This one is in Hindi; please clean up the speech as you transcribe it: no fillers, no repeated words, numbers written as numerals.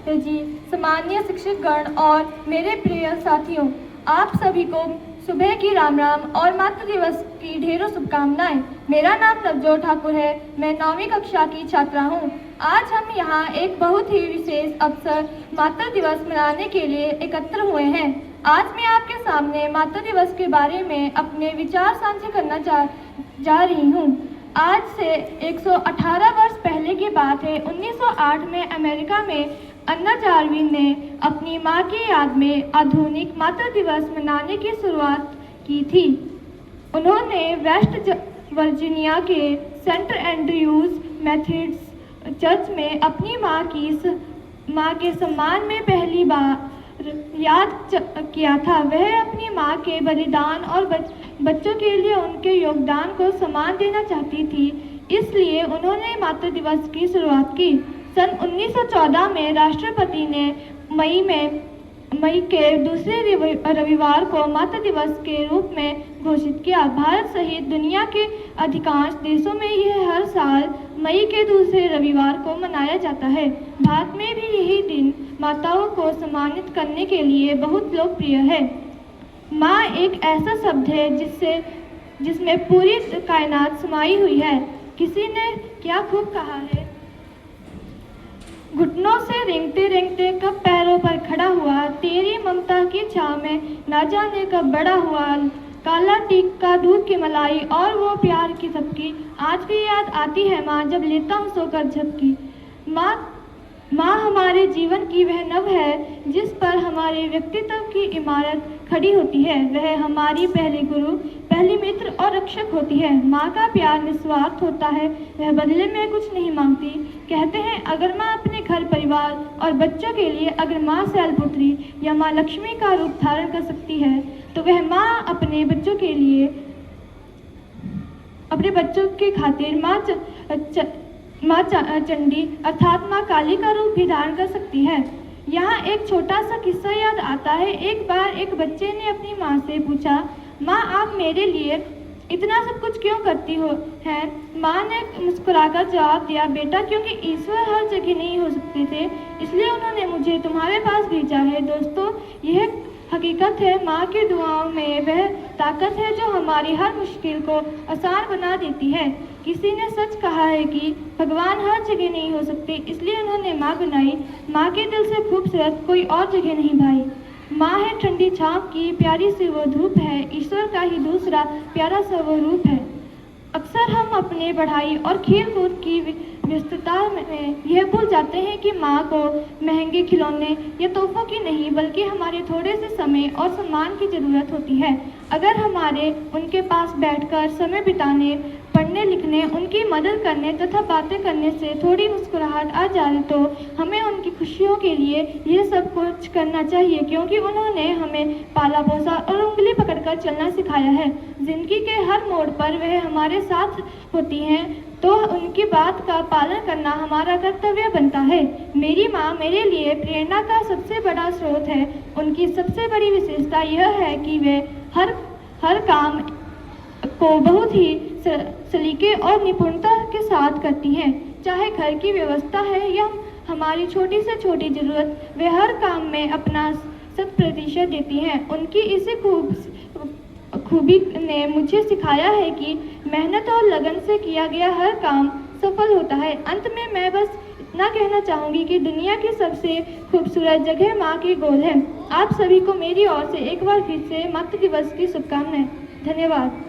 जी, सम्मानीय शिक्षकगण और मेरे प्रिय साथियों, आप सभी को सुबह की राम राम और मातृ दिवस की ढेरों शुभकामनाएं। मेरा नाम नवजोत ठाकुर है। मैं 9वीं कक्षा की छात्रा हूँ। आज हम यहाँ एक बहुत ही विशेष अवसर मातृ दिवस मनाने के लिए एकत्र हुए हैं। आज मैं आपके सामने मातृ दिवस के बारे में अपने विचार साझा करना जा रही हूँ। आज से 118 वर्ष पहले की बात है। 1908 में अमेरिका में अन्ना डार्विन ने अपनी मां की याद में आधुनिक मातृ दिवस मनाने की शुरुआत की थी। उन्होंने वेस्ट वर्जीनिया के सेंट एंड्रयूज मेथोडिस्ट चर्च में अपनी मां के सम्मान में पहली बार याद किया था। वह अपनी मां के बलिदान और बच्चों के लिए उनके योगदान को सम्मान देना चाहती थी, इसलिए उन्होंने मातृ दिवस की शुरुआत की। सन 1914 में राष्ट्रपति ने मई के दूसरे रविवार को मातृ दिवस के रूप में घोषित किया। भारत सहित दुनिया के अधिकांश देशों में यह हर साल मई के दूसरे रविवार को मनाया जाता है। भारत में भी यही दिन माताओं को सम्मानित करने के लिए बहुत लोकप्रिय है। माँ एक ऐसा शब्द है जिसमें पूरी कायनात समाई हुई है। किसी ने क्या खूब कहा है, घुटनों से रेंगते रेंगते कब पैरों पर खड़ा हुआ, तेरी ममता की छाँव में ना जाने कब बड़ा हुआ, काला टीका दूध की मलाई और वो प्यार की सबकी, आज भी याद आती है माँ जब लेता हूँ सोकर झपकी। माँ हमारे जीवन की वह नभ है जिस पर हमारे व्यक्तित्व की इमारत खड़ी होती है। वह हमारी पहली गुरु, पहली मित्र और रक्षक होती है। माँ का प्यार निस्वार्थ होता है, वह बदले में कुछ नहीं मांगती। कहते हैं अगर माँ अपने घर परिवार और बच्चों के लिए, अगर माँ शैलपुत्री या माँ लक्ष्मी का रूप धारण कर सकती है तो वह माँ अपने बच्चों के खातिर माँ चंडी अर्थात माँ काली का रूप भी धारण कर सकती है। यहाँ एक छोटा सा किस्सा याद आता है। एक बार एक बच्चे ने अपनी माँ से पूछा, माँ आप मेरे लिए इतना सब कुछ क्यों करती हो हैं? माँ ने मुस्कुराकर जवाब दिया, बेटा क्योंकि ईश्वर हर जगह नहीं हो सकते थे, इसलिए उन्होंने मुझे तुम्हारे पास भेजा है। दोस्तों, यह हकीकत है, माँ की दुआओं में वह ताकत है जो हमारी हर मुश्किल को आसान बना देती है। किसी ने सच कहा है कि भगवान हर जगह नहीं हो सकते, इसलिए उन्होंने माँ बनाई। माँ के दिल से खूबसूरत कोई और जगह नहीं भाई। माँ है ठंडी छाँव की, प्यारी सी वो धूप है, ईश्वर का ही दूसरा प्यारा सा वो रूप है। अक्सर हम अपने पढ़ाई और खेल कूद की व्यस्तता में यह भूल जाते हैं कि माँ को महंगे खिलौने या तोहफों की नहीं बल्कि हमारे थोड़े से समय और सम्मान की ज़रूरत होती है। अगर हमारे उनके पास बैठकर समय बिताने, पढ़ने लिखने, उनकी मदद करने तथा बातें करने से थोड़ी मुस्कुराहट आ जाए तो हमें उनकी खुशियों के लिए ये सब कुछ करना चाहिए, क्योंकि उन्होंने हमें पाला पोसा और उंगली पकड़कर चलना सिखाया है। जिंदगी के हर मोड़ पर वह हमारे साथ होती हैं, तो उनकी बात का पालन करना हमारा कर्तव्य बनता है। मेरी माँ मेरे लिए प्रेरणा का सबसे बड़ा स्रोत है। उनकी सबसे बड़ी विशेषता यह है कि वे हर काम को बहुत ही सलीके और निपुणता के साथ करती हैं। चाहे घर की व्यवस्था है या हमारी छोटी से छोटी ज़रूरत, वे हर काम में अपना 100% देती हैं। उनकी इसी खूबी ने मुझे सिखाया है कि मेहनत और लगन से किया गया हर काम सफल होता है। अंत में मैं बस इतना कहना चाहूँगी कि दुनिया की सबसे खूबसूरत जगह माँ की गोद है। आप सभी को मेरी ओर से एक बार फिर से मातृ दिवस की शुभकामनाएं। धन्यवाद।